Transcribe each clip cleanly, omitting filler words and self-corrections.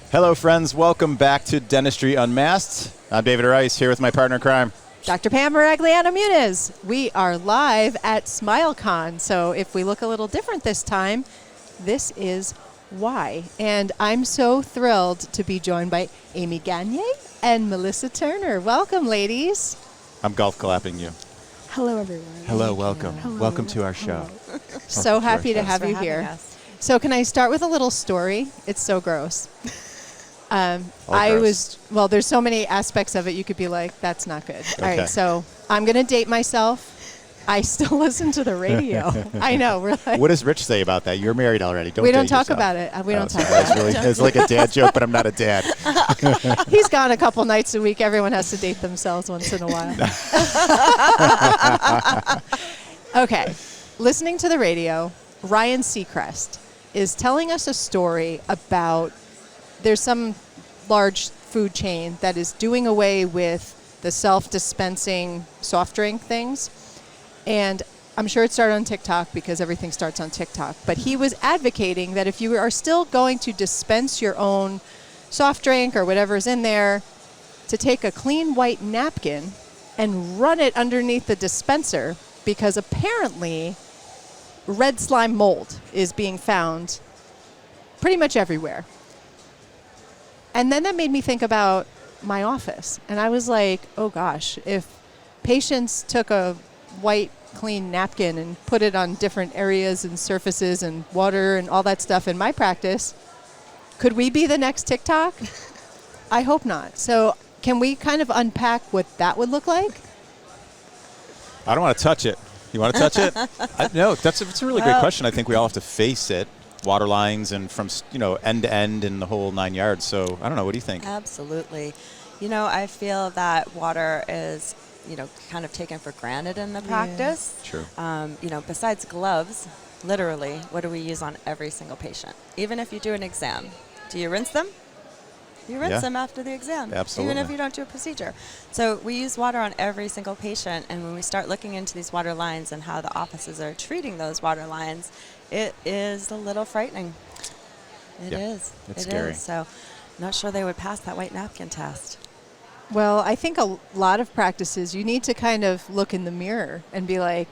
Hello, friends. Welcome back to Dentistry Unmasked. I'm David Rice, here with my partner in crime, Dr. Pamela Maragliano-Muniz. We are live at SmileCon, so if we look a little different this time, this is why. And I'm so thrilled to be joined by Amy Gagne and Melissa Turner. Welcome, ladies. I'm golf clapping you. Hello, everyone. Hello, welcome. Hello. Welcome to our show. So happy to have you here. So can I start with a little story? It's so gross. There's so many aspects of it you could be like, that's not good. Okay. All right, so I'm going to date myself. I still listen to the radio. I know. We're like, What does Rich say about that? You're married already. we don't date talk yourself. about it. We don't talk about it. It's like a dad joke, but I'm not a dad. He's gone a couple nights a week. Everyone has to date themselves once in a while. Okay. Listening to the radio, Ryan Seacrest is telling us a story about there's some large food chain that is doing away with the self-dispensing soft drink things. And I'm sure it started on TikTok because everything starts on TikTok. But he was advocating that if you are still going to dispense your own soft drink or whatever's in there, to take a clean white napkin and run it underneath the dispenser, because apparently red slime mold is being found pretty much everywhere. And then that made me think about my office. And I was like, oh gosh, if patients took a white clean napkin and put it on different areas and surfaces and water and all that stuff in my practice, could we be the next TikTok? I hope not. So can we kind of unpack what that would look like? I don't want to touch it. You want to touch it? No, it's a really great question. I think we all have to face it. Water lines and from end to end and the whole 9 yards. So I don't know. What do you think? Absolutely. I feel that water is, kind of taken for granted in the practice. True. Besides gloves, literally, what do we use on every single patient? Even if you do an exam, do you rinse them? You rinse them after the exam. Absolutely. Even if you don't do a procedure. So we use water on every single patient, and when we start looking into these water lines and how the offices are treating those water lines, it is a little frightening. It is. It's scary. So I'm not sure they would pass that white napkin test. Well, I think a lot of practices, you need to kind of look in the mirror and be like,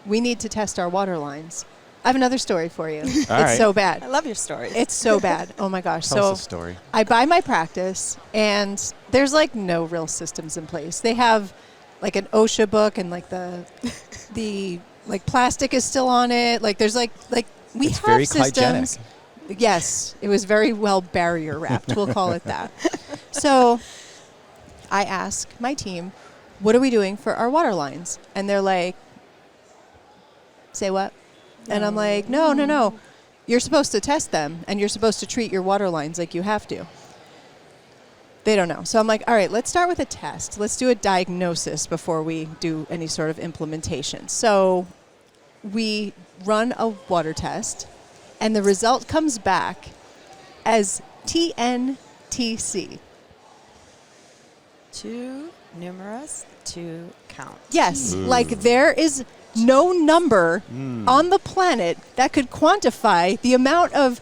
we need to test our water lines. I have another story for you. It's so bad. I love your stories. It's so bad. Oh my gosh. Tell us a story. I buy my practice and there's like no real systems in place. They have like an OSHA book and like the like plastic is still on it. Like there's like we it's have very systems. hygienic. Yes, it was very well barrier wrapped. We'll call it that. So I ask my team, what are we doing for our water lines? And they're like, say what? And I'm like, no. You're supposed to test them, and you're supposed to treat your water lines like you have to. They don't know. So I'm like, all right, let's start with a test. Let's do a diagnosis before we do any sort of implementation. So we run a water test, and the result comes back as TNTC. Too numerous to count. Yes, like there is no number on the planet that could quantify the amount of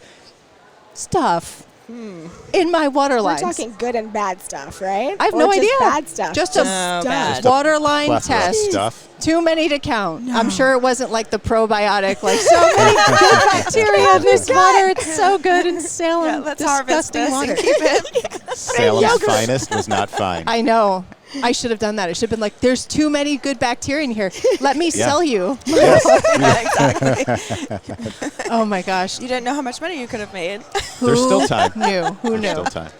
stuff in my water lines. We're talking good and bad stuff, right? I have Or no just idea. Bad stuff. Just a bad. water line Plethora of test. stuff. Too many to count. I'm sure it wasn't like the probiotic, like so many good bacteria in this water. It's so good in Salem. Let's harvest disgusting this water. and keep it. Salem's finest was not fine. I know. I should have done that. I should have been like, there's too many good bacteria in here. Let me sell you. Exactly. Oh my gosh. You didn't know how much money you could have made. There's still time. Who knew? There's still time.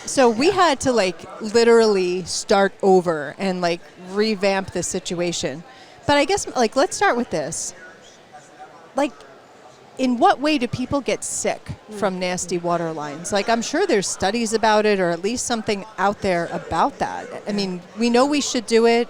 So we had to like literally start over and like revamp the situation. But I guess like let's start with this. Like, in what way do people get sick from nasty water lines? Like, I'm sure there's studies about it, or at least something out there about that. I mean, we know we should do it,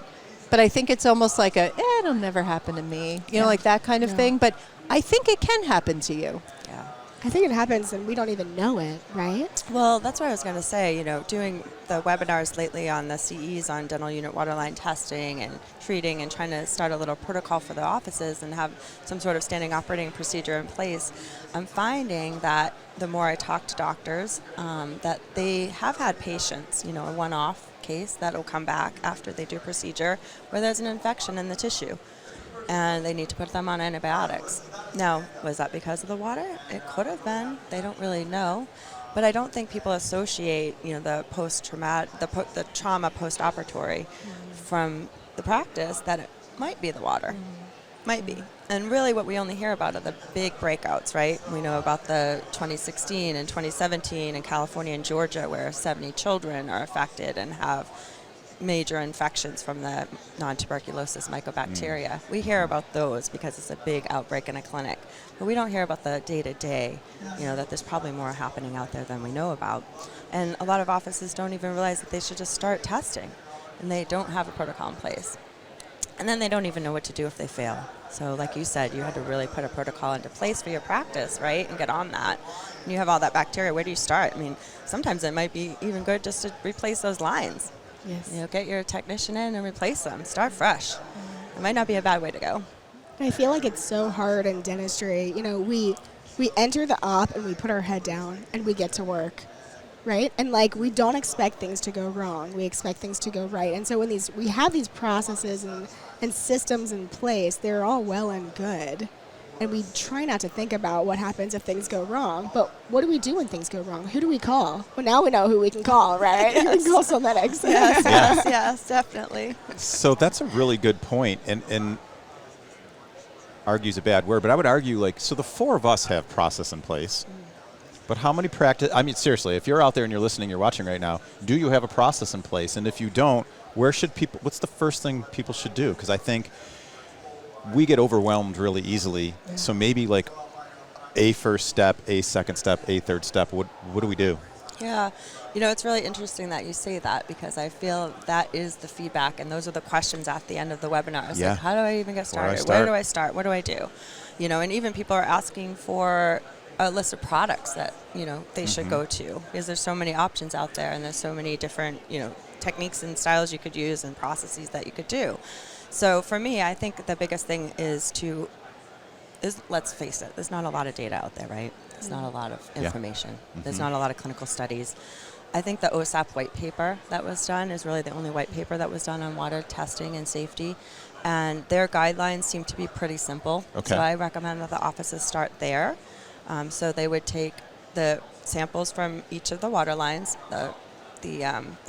but I think it's almost like it'll never happen to me, like that kind of thing. But I think it can happen to you. Yeah. I think it happens and we don't even know it, right? Well, that's what I was going to say. You know, doing the webinars lately on the CEs on dental unit waterline testing and treating and trying to start a little protocol for the offices and have some sort of standing operating procedure in place, I'm finding that the more I talk to doctors, that they have had patients, you know, a one-off case that will come back after they do a procedure where there's an infection in the tissue, and they need to put them on antibiotics. Now, was that because of the water? It could have been. They don't really know. But I don't think people associate, you know, the the trauma post-operatory from the practice that it might be the water. Might be. And really what we only hear about are the big breakouts, right? We know about the 2016 and 2017 in California and Georgia where 70 children are affected and have major infections from the non-tuberculosis mycobacteria. We hear about those because it's a big outbreak in a clinic. But we don't hear about the day-to-day, you know, that there's probably more happening out there than we know about. And a lot of offices don't even realize that they should just start testing, and they don't have a protocol in place. And then they don't even know what to do if they fail. So like you said, you had to really put a protocol into place for your practice, right, and get on that. And you have all that bacteria, where do you start? I mean, sometimes it might be even good just to replace those lines. Yes. You know, get your technician in and replace them. Start fresh. It might not be a bad way to go. I feel like it's so hard in dentistry. You know, we enter the op and we put our head down and we get to work, right? And like we don't expect things to go wrong. We expect things to go right. And so when we have these processes and systems in place, they're all well and good. And we try not to think about what happens if things go wrong. But what do we do when things go wrong? Who do we call? Well, now we know who we can call, right? Yes. We can call sometics. Yes, definitely. So that's a really good point, and argue's a bad word, but I would argue, like, so the four of us have process in place, but how many I mean, seriously, if you're out there and you're listening, you're watching right now, do you have a process in place? And if you don't, what's the first thing people should do? Because I think we get overwhelmed really easily. Yeah. So maybe like a first step, a second step, a third step. What do we do? Yeah. You know, it's really interesting that you say that, because I feel that is the feedback, and those are the questions at the end of the webinar. It's like, how do I even get started? Where do I start? What do I do? You know, and even people are asking for a list of products that, you know, they should go to, because there's so many options out there, and there's so many different, you know, techniques and styles you could use and processes that you could do. So for me, I think the biggest thing is let's face it, there's not a lot of data out there, right? There's not a lot of information. There's not a lot of clinical studies. I think the OSAP white paper that was done is really the only white paper that was done on water testing and safety. And their guidelines seem to be pretty simple. Okay. So I recommend that the offices start there. So they would take the samples from each of the water lines, the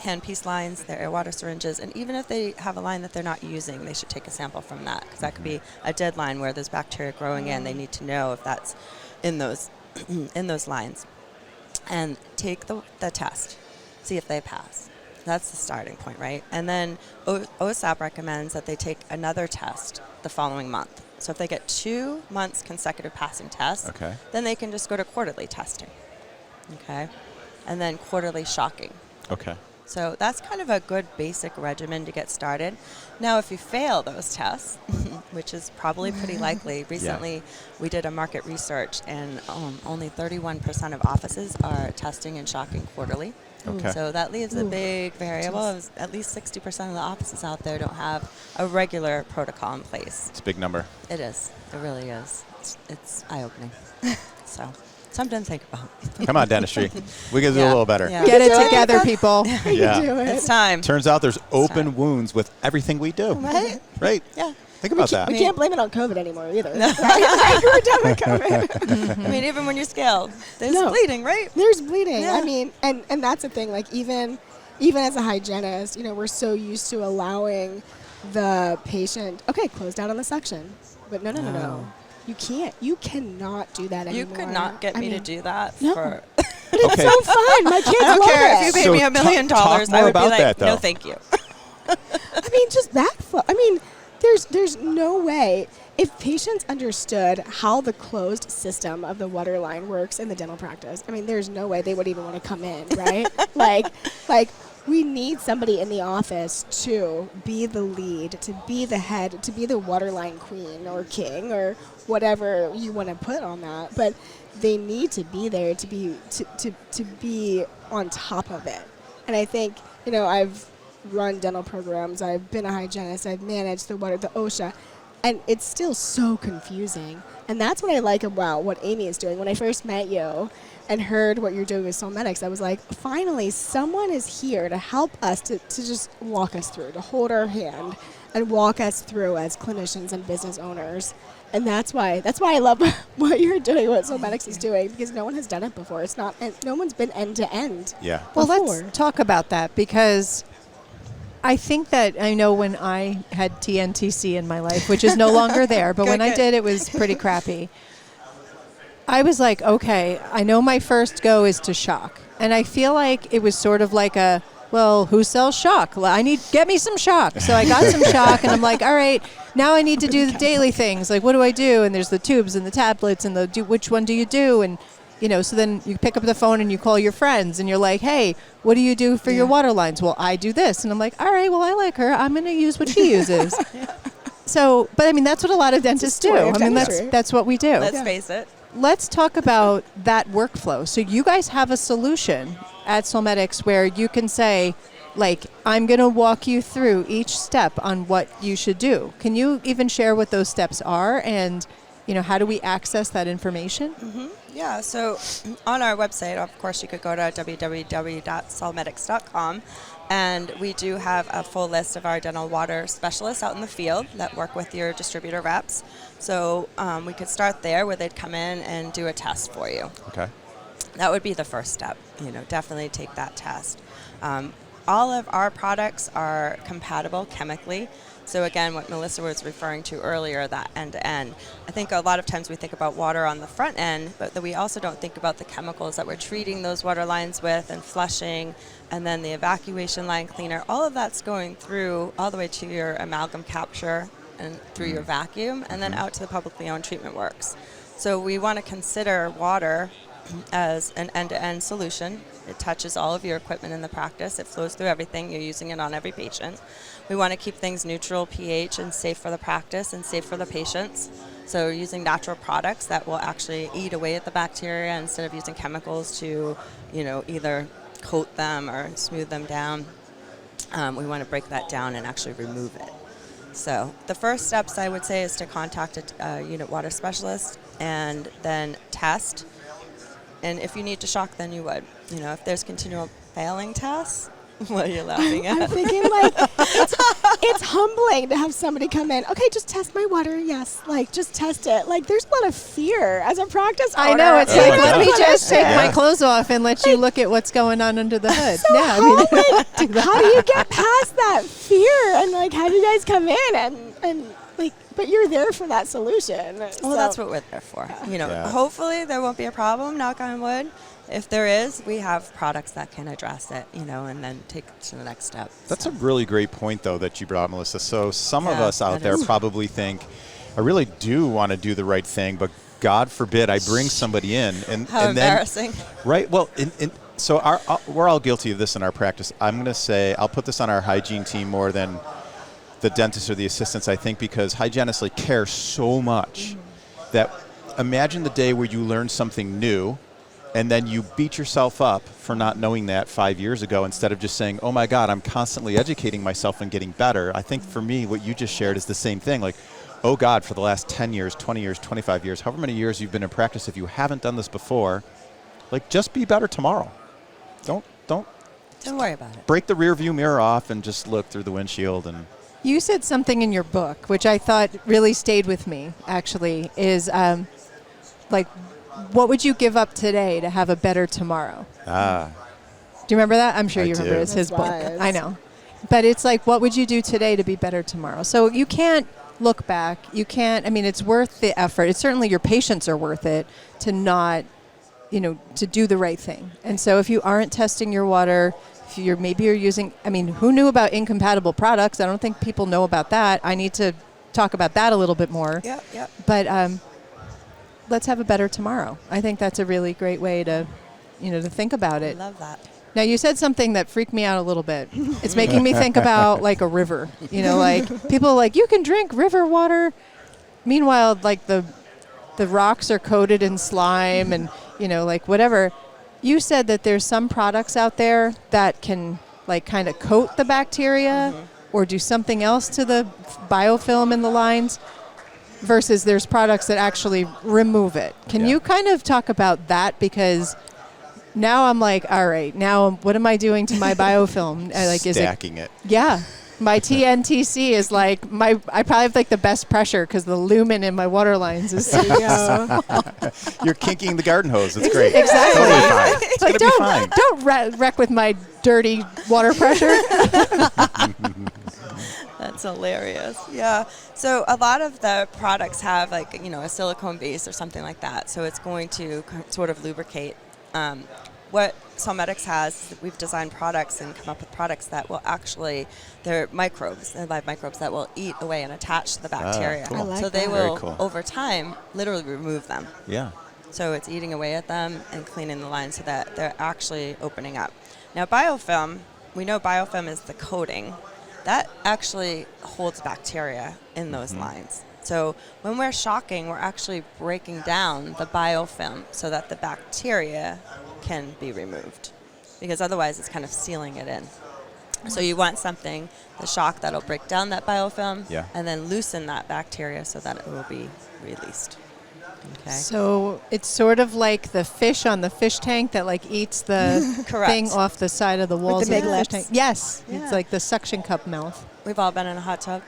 handpiece lines, their air water syringes, and even if they have a line that they're not using, they should take a sample from that, because that could be a dead line where there's bacteria growing in. They need to know if that's in those in those lines, and take the test, see if they pass. That's the starting point, right? And then OSAP recommends that they take another test the following month. So if they get 2 months consecutive passing tests, then they can just go to quarterly testing, okay? And then quarterly shocking. Okay. So that's kind of a good basic regimen to get started. Now, if you fail those tests, which is probably pretty likely, recently we did a market research, and only 31% of offices are testing and shocking quarterly. Okay. So that leaves a big variable. At least 60% of the offices out there don't have a regular protocol in place. It's a big number. It is. It really is. It's eye-opening. So something to think about. Come on, dentistry. We can do a little better. Yeah. Get it together, people. It's time. Turns out there's open wounds with everything we do. Right? Right? Yeah. Think about that. We can't blame it on COVID anymore either. Right? We're done with COVID. I mean, even when you're scaled, there's bleeding, right? There's bleeding. Yeah. I mean, and that's the thing. Like even as a hygienist, you know, we're so used to allowing the patient, close down on the suction. But no. You can't. You cannot do that anymore. You could not get me to do that. No. For But it's so fun. My kids I don't love care it. if you pay me $1 million. talk more I would about be like, that, though. no, thank you. I mean, just backflow. I mean, there's no way. If patients understood how the closed system of the water line works in the dental practice, I mean, there's no way they would even want to come in, right? like we need somebody in the office to be the lead, to be the head, to be the waterline queen or king or whatever you want to put on that. But they need to be there to be on top of it. And I think, I've run dental programs, I've been a hygienist, I've managed the OSHA, and it's still so confusing. And that's what I like about what Amy is doing. When I first met you and heard what you're doing with Solmedics, I was like, finally, someone is here to help us, to just walk us through, to hold our hand and walk us through as clinicians and business owners. And that's why I love what you're doing, what Solmedics is doing, because no one has done it before. No one's been end to end. Yeah. Well, before. let's talk about that, because I think that I know when I had TNTC in my life, which is no longer there, but when I did, it was pretty crappy. I was like, okay, I know my first go is to shock. And I feel like it was sort of like well, who sells shock? Well, get me some shock. So I got some shock, and I'm like, all right, now I need to do the daily things. Like, what do I do? And there's the tubes and the tablets and which one do you do? And, so then you pick up the phone and you call your friends and you're like, hey, what do you do for your water lines? Well, I do this. And I'm like, all right, well, I like her. I'm going to use what she uses. So, but I mean, that's what a lot of dentists do. I mean, that's what we do. Let's face it. Let's talk about that workflow. So you guys have a solution at Solmedics where you can say, like, I'm going to walk you through each step on what you should do. Can you even share what those steps are, and how do we access that information? Mm-hmm. Yeah, so on our website, of course, you could go to www.solmedics.com, and we do have a full list of our dental water specialists out in the field that work with your distributor reps. So we could start there, where they'd come in and do a test for you. Okay. That would be the first step. Definitely take that test. All of our products are compatible chemically. So again, what Melissa was referring to earlier, that end-to-end. I think a lot of times we think about water on the front end, but that we also don't think about the chemicals that we're treating those water lines with and flushing, and then the evacuation line cleaner. All of that's going through all the way to your amalgam capture and through your vacuum, and then out to the publicly owned treatment works. So we want to consider water as an end-to-end solution. It touches all of your equipment in the practice. It flows through everything. You're using it on every patient. We want to keep things neutral pH and safe for the practice and safe for the patients. So using natural products that will actually eat away at the bacteria instead of using chemicals to, either coat them or smooth them down. We want to break that down and actually remove it. So the first steps, I would say, is to contact a unit water specialist and then test. And if you need to shock, then you would. If there's continual failing tests, what are you laughing at? I'm thinking, it's humbling to have somebody come in. Okay, just test my water. Yes, just test it. There's a lot of fear as a practice owner. I know, it's let me just take Yeah. my clothes off and let you look at what's going on under the hood. So Yeah, how do you get past that fear and have you guys come in and but you're there for that solution. Well, that's what we're there for. Hopefully there won't be a problem, knock on wood. If there is, we have products that can address it, and then take it to the next step. That's a really great point, though, that you brought up, Melissa. So some of us out there probably think, I really do want to do the right thing, but God forbid I bring somebody in. How embarrassing. Then, right? Well, so we're all guilty of this in our practice. I'm going to say, I'll put this on our hygiene team more than the dentists or the assistants, I think, because hygienists care so much that imagine the day where you learn something new and then you beat yourself up for not knowing that 5 years ago, instead of just saying, oh my God, I'm constantly educating myself and getting better. I think for me, what you just shared is the same thing. Oh God, for the last 10 years, 20 years, 25 years, however many years you've been in practice, if you haven't done this before, just be better tomorrow. Don't worry about it. Break the rear view mirror off and just look through the windshield. And You said something in your book, which I thought really stayed with me, actually, is what would you give up today to have a better tomorrow? Do you remember that? I'm sure you remember. It's his book. I know. But it's what would you do today to be better tomorrow? So you can't look back. You can't, it's worth the effort. It's certainly your patients are worth it to not, to do the right thing. And so if you aren't testing your water, if you're using, who knew about incompatible products? I don't think people know about that. I need to talk about that a little bit more. Yep. But let's have a better tomorrow. I think that's a really great way to, to think about it. I love that. Now, you said something that freaked me out a little bit. It's making me think about a river. People are you can drink river water. Meanwhile, the the rocks are coated in slime and, like whatever. You said that there's some products out there that can like kind of coat the bacteria or do something else to the biofilm in the lines versus there's products that actually remove it. Can you kind of talk about that? Because now I'm like, all right, now what am I doing to my biofilm? Like, Stacking it. Yeah. My TNTC is like I probably have like the best pressure because the lumen in my water lines is so You're kinking the garden hose. It's great. Exactly. Totally fine. It's like, gonna be fine. Don't wreck with my dirty water pressure. That's hilarious. Yeah. So a lot of the products have like, a silicone base or something like that. So it's going to sort of lubricate. What Solmedics has, we've designed products and come up with products that will actually, they're microbes, they're live microbes that will eat away and attach to the bacteria. Cool. I like so they that. will, Very cool. over time, literally remove them. Yeah. So it's eating away at them and cleaning the lines so that they're actually opening up. Now biofilm, we know biofilm is the coating. That actually holds bacteria in those lines. So when we're shocking, we're actually breaking down the biofilm so that the bacteria can be removed, because otherwise it's kind of sealing it in. So you want something, the shock, that'll break down that biofilm and then loosen that bacteria so that it will be released. Okay. So it's sort of like the fish on the fish tank that like eats the Correct. thing off the side of the walls the of big the fish lips. tank. Yes. Yeah. It's like the suction cup mouth. We've all been in a hot tub.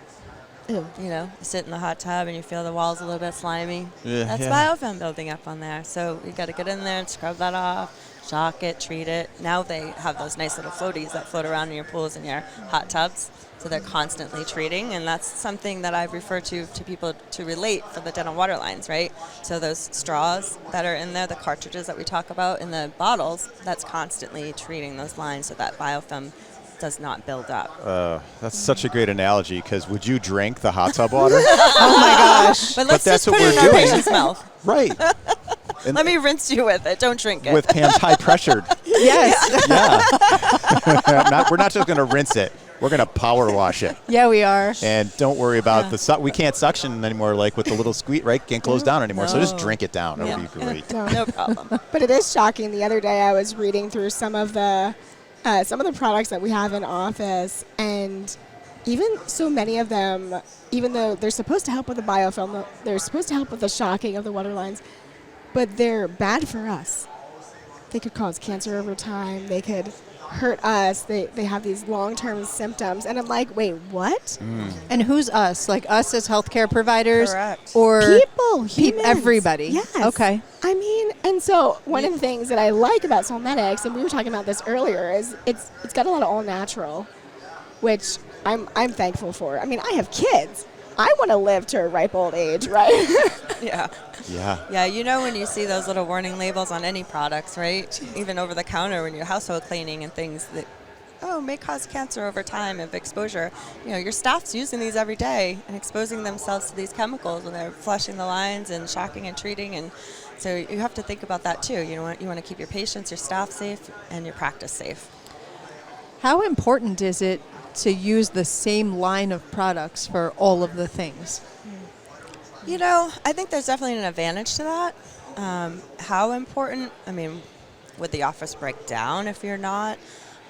Ew. You sit in the hot tub and you feel the walls a little bit slimy. Yeah, That's biofilm building up on there. So you got to get in there and scrub that off, shock it, treat it. Now they have those nice little floaties that float around in your pools and your hot tubs. So they're constantly treating, and that's something that I've referred to people to relate for the dental water lines, right? So those straws that are in there, the cartridges that we talk about in the bottles, that's constantly treating those lines so that biofilm does not build up. That's such a great analogy, because would you drink the hot tub water? Oh my gosh. But let's that's just what put it in we're our doing. patient's mouth. Right. And Let me rinse you with it. Don't drink it. with Pam's high pressured. Yes. Yeah. We're not just going to rinse it. We're going to power wash it. Yeah, we are. And don't worry about we can't suction anymore, like with the little squeak, right? Can't close down anymore. So just No. drink it down. That Yeah. would be great. No problem. But it is shocking. The other day I was reading through some of the products that we have in office, and even so many of them, even though they're supposed to help with the biofilm, they're supposed to help with the shocking of the water lines, but they're bad for us. They could cause cancer over time. They could hurt us. They have these long-term symptoms. And I'm like, wait, what? And who's us? Like us as healthcare providers? Correct. Or People, humans. everybody? Yes. Okay. I mean, and so one of the things that I like about Solmedics, and we were talking about this earlier, is it's got a lot of all natural, which I'm thankful for. I mean, I have kids. I want to live to a ripe old age, right? Yeah. Yeah. Yeah, when you see those little warning labels on any products, right? Even over the counter when you're household cleaning and things that, may cause cancer over time of exposure. Your staff's using these every day and exposing themselves to these chemicals when they're flushing the lines and shocking and treating. And so you have to think about that too. You want to keep your patients, your staff safe, and your practice safe. How important is it to use the same line of products for all of the things? I think there's definitely an advantage to that. How important? I mean, would the office break down if you're not?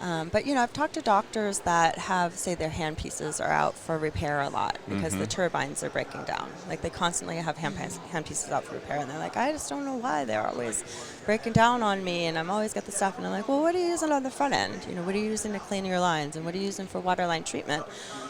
But I've talked to doctors that have, say, their hand pieces are out for repair a lot because the turbines are breaking down. Like they constantly have hand pieces out for repair, and they're like, I just don't know why they're always breaking down on me, and I'm always got the stuff. And I'm like, well, what are you using on the front end? What are you using to clean your lines, and what are you using for water line treatment?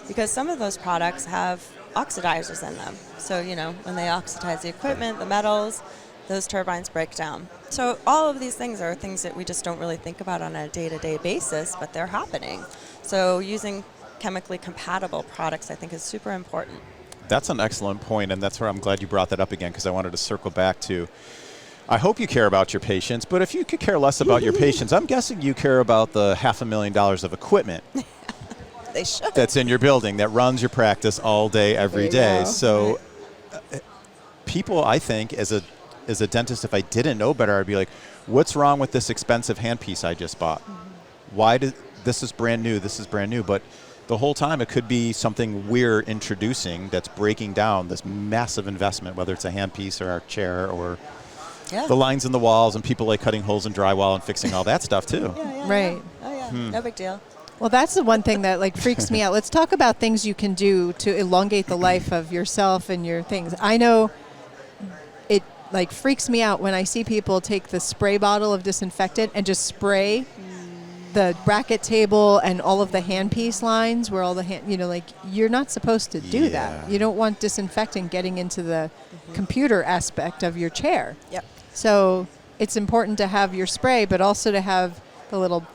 Because some of those products have oxidizers in them. So when they oxidize the equipment, the metals, those turbines break down. So all of these things are things that we just don't really think about on a day-to-day basis, but they're happening. So using chemically compatible products, I think, is super important. That's an excellent point, and that's where I'm glad you brought that up again, because I wanted to circle back to, I hope you care about your patients, but if you could care less about your patients, I'm guessing you care about the $500,000 of equipment They should. that's in your building that runs your practice all day, every day. go. So people, I think, as a dentist, if I didn't know better, I'd be like, what's wrong with this expensive handpiece I just bought? Why did this is brand new, but the whole time it could be something we're introducing that's breaking down this massive investment, whether it's a handpiece or our chair or the lines in the walls and people like cutting holes in drywall and fixing all that stuff too. Right. Yeah. Oh, yeah. No big deal. Well, that's the one thing that like freaks me out. Let's talk about things you can do to elongate the life of yourself and your things. I know it like freaks me out when I see people take the spray bottle of disinfectant and just spray the bracket table and all of the handpiece lines where all the like you're not supposed to do that. You don't want disinfectant getting into the computer aspect of your chair. Yep. So it's important to have your spray, but also to have the little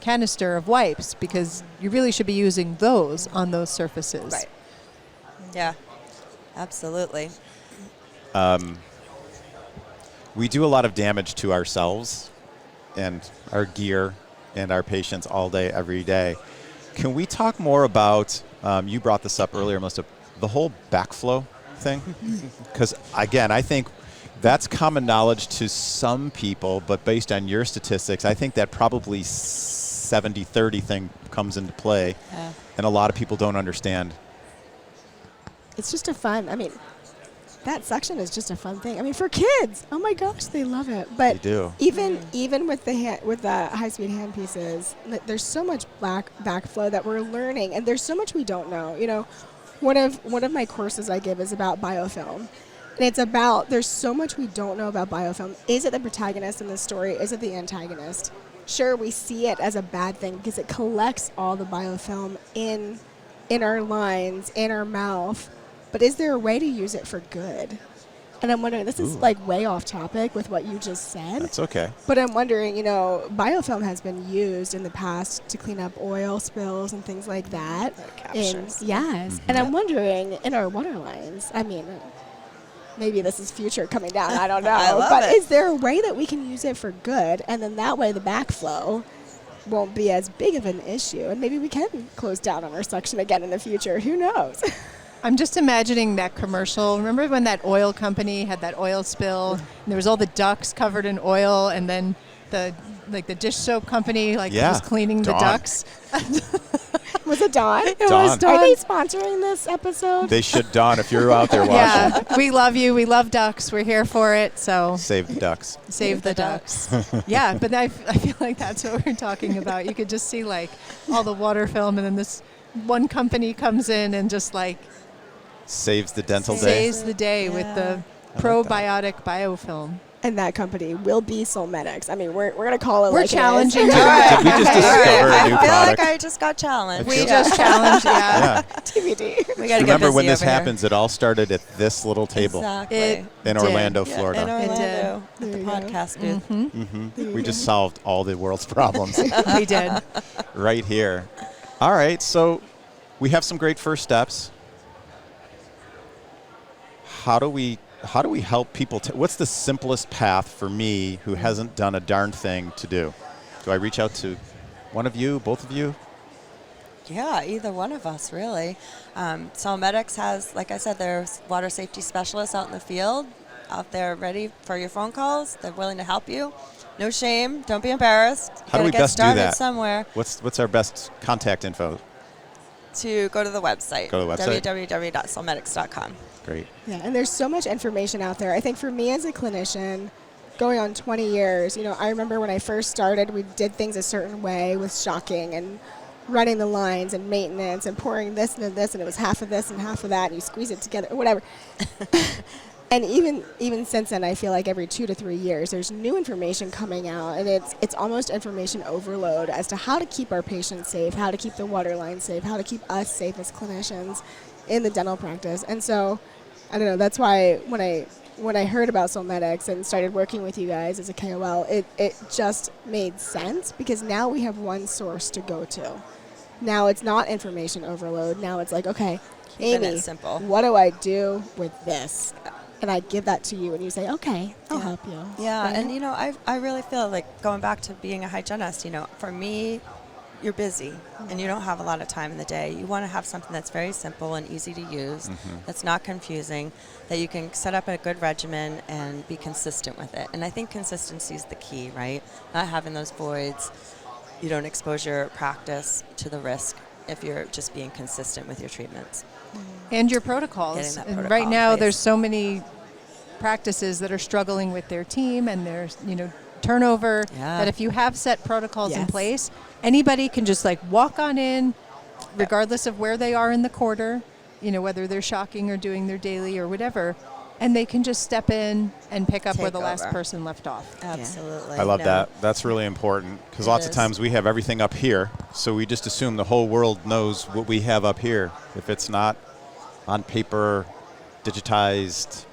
canister of wipes, because you really should be using those on those surfaces. Right. Yeah, absolutely. We do a lot of damage to ourselves and our gear and our patients all day, every day. Can we talk more about, you brought this up earlier, Melissa, the whole backflow thing? Because, again, I think that's common knowledge to some people, but based on your statistics, I think that probably 70-30 thing comes into play, and a lot of people don't understand. It's just that section is just a fun thing. I mean, for kids, oh my gosh, they love it. But They do. even with the high-speed hand pieces, there's so much backflow that we're learning, and there's so much we don't know. You know, one of my courses I give is about biofilm. And it's about, there's so much we don't know about biofilm. Is it the protagonist in the story? Is it the antagonist? Sure, we see it as a bad thing because it collects all the biofilm in our lines, in our mouth. But is there a way to use it for good? And I'm wondering, this is like way off topic with what you just said. That's okay. But I'm wondering, biofilm has been used in the past to clean up oil spills and things like that. Captures. Yes. And I'm wondering, in our water lines, I mean, maybe this is future coming down, I don't know. I love but it. is there a way that we can use it for good? And then that way the backflow won't be as big of an issue. And maybe we can close down on our section again in the future. Who knows? I'm just imagining that commercial. Remember when that oil company had that oil spill and there was all the ducks covered in oil, and then the dish soap company was cleaning the ducks? Was it Dawn? It was Dawn. Are they sponsoring this episode? They should, Dawn, if you're out there watching. Yeah, we love you. We love ducks. We're here for it. So Save the ducks. Save the ducks. Yeah, but I feel like that's what we're talking about. You could just see all the water film, and then this one company comes in and just Saves the dental day. saves the day with the probiotic biofilm. And that company will be Solmedics. I mean, we're going to call it We're like challenging. it is. Did we just discover a new I feel product? like I just got challenged. We just challenged, Yeah. TBD. We gotta Remember get when busy this over here. happens, it all started at this little table Exactly. It in did. Orlando, Yeah, Florida. in Orlando, There at the you go. podcast booth. We just solved all the world's problems We did. right here. All right, so we have some great first steps. How do we help people? What's the simplest path for me who hasn't done a darn thing to do? Do I reach out to one of you, both of you? Yeah, either one of us, really. Solmedics has, like I said, there's water safety specialists out in the field, out there ready for your phone calls. They're willing to help you. No shame. Don't be embarrassed. You How do we gotta get best do started that? somewhere. What's our best contact info? To go to the website. Go to the website. www.solmedics.com. Great. Yeah, and there's so much information out there. I think for me as a clinician, going on 20 years, I remember when I first started, we did things a certain way with shocking and running the lines and maintenance and pouring this and this, and it was half of this and half of that, and you squeeze it together, whatever. And even since then, I feel like every 2 to 3 years, there's new information coming out, and it's almost information overload as to how to keep our patients safe, how to keep the water line safe, how to keep us safe as clinicians in the dental practice. And so, I don't know, that's why when I heard about Solmedics and started working with you guys as a KOL, it just made sense, because now we have one source to go to. Now it's not information overload. Now it's like, okay, Keeping Amy, it simple. what do I do with this? And I give that to you, and you say, okay, I'll help you. Yeah, Right? and I really feel like going back to being a hygienist, for me, you're busy and you don't have a lot of time in the day. You want to have something that's very simple and easy to use, that's not confusing, that you can set up a good regimen and be consistent with it. And I think consistency is the key, right? Not having those voids. You don't expose your practice to the risk if you're just being consistent with your treatments. And your protocols. Getting that And protocol right in now, place. there's so many practices that are struggling with their team, and there's turnover. Yeah. That if you have set protocols in Yes. place, anybody can just like walk on in, regardless of where they are in the quarter, whether they're shocking or doing their daily or whatever, and they can just step in and pick up where Take the last over. person left off. Absolutely. I love No. that. That's really important because It lots of is. times we have everything up here, so we just assume the whole world knows what we have up here. If it's not on paper, digitized,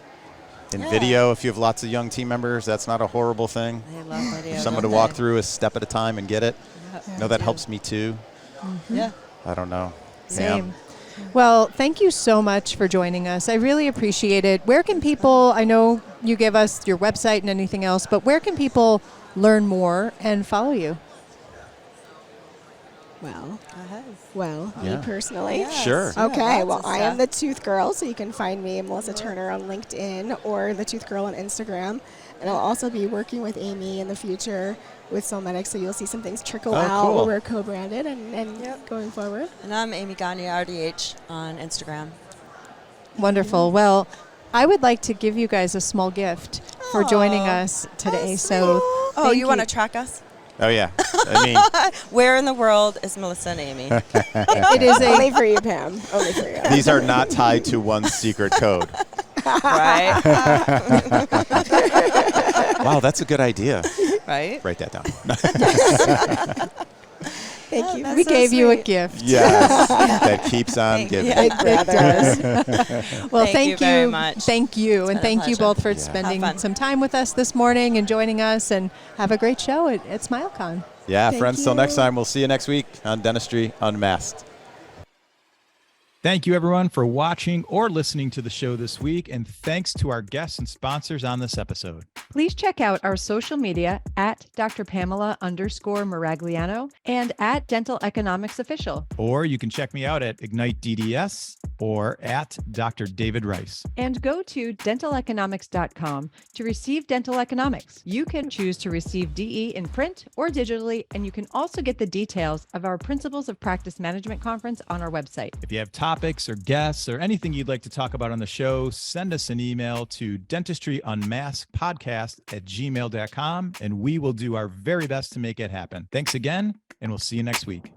in Yeah. video, if you have lots of young team members, that's not a horrible thing. They love video. Someone to don't walk they? through a step at a time and get it. No, that helps me too. Yeah. I don't know. Same. Well, thank you so much for joining us. I really appreciate it. Where can people, I know you give us your website and anything else, but where can people learn more and follow you? Well, Go ahead. Yeah. me personally. Yes. Sure. Yeah, Okay, lots well, of I am stuff. the Tooth Girl, so you can find me, Melissa Turner, on LinkedIn or the Tooth Girl on Instagram. And I'll also be working with Amy in the future with Solmedics, so you'll see some things trickle Oh, out cool. where we're co-branded and Yep. going forward. And I'm Amy Gagne, RDH, on Instagram. Wonderful. Well, I would like to give you guys a small gift for joining Aw, us today. how So, Oh, thank you want to track us? Oh, yeah. I mean, Where in the world is Melissa and Amy? it is Only a for you, Pam. Only for you. these are not tied to one secret code. Right? Wow, that's a good idea. Right? Write that down. Thank you. That's we so gave you a sweet. gift. Yes. That keeps on Thank giving. you. Big brothers. Well, Thank you very much. Thank you. And been a thank you pleasure. both for Yeah. spending Have fun. some time with us this morning and joining us, and have a great show at SmileCon. Yeah, Thank friends, till next you. time. We'll see you next week on Dentistry Unmasked. Thank you, everyone, for watching or listening to the show this week. And thanks to our guests and sponsors on this episode. Please check out our social media at Dr. Pamela_Maragliano and at Dental Economics Official. Or you can check me out at Ignite DDS or at Dr. David Rice. And go to dentaleconomics.com to receive dental economics. You can choose to receive DE in print or digitally, and you can also get the details of our Principles of Practice Management conference on our website. If you have topics or guests or anything you'd like to talk about on the show, send us an email to dentistryunmaskedpodcast@gmail.com, and we will do our very best to make it happen. Thanks again, and we'll see you next week.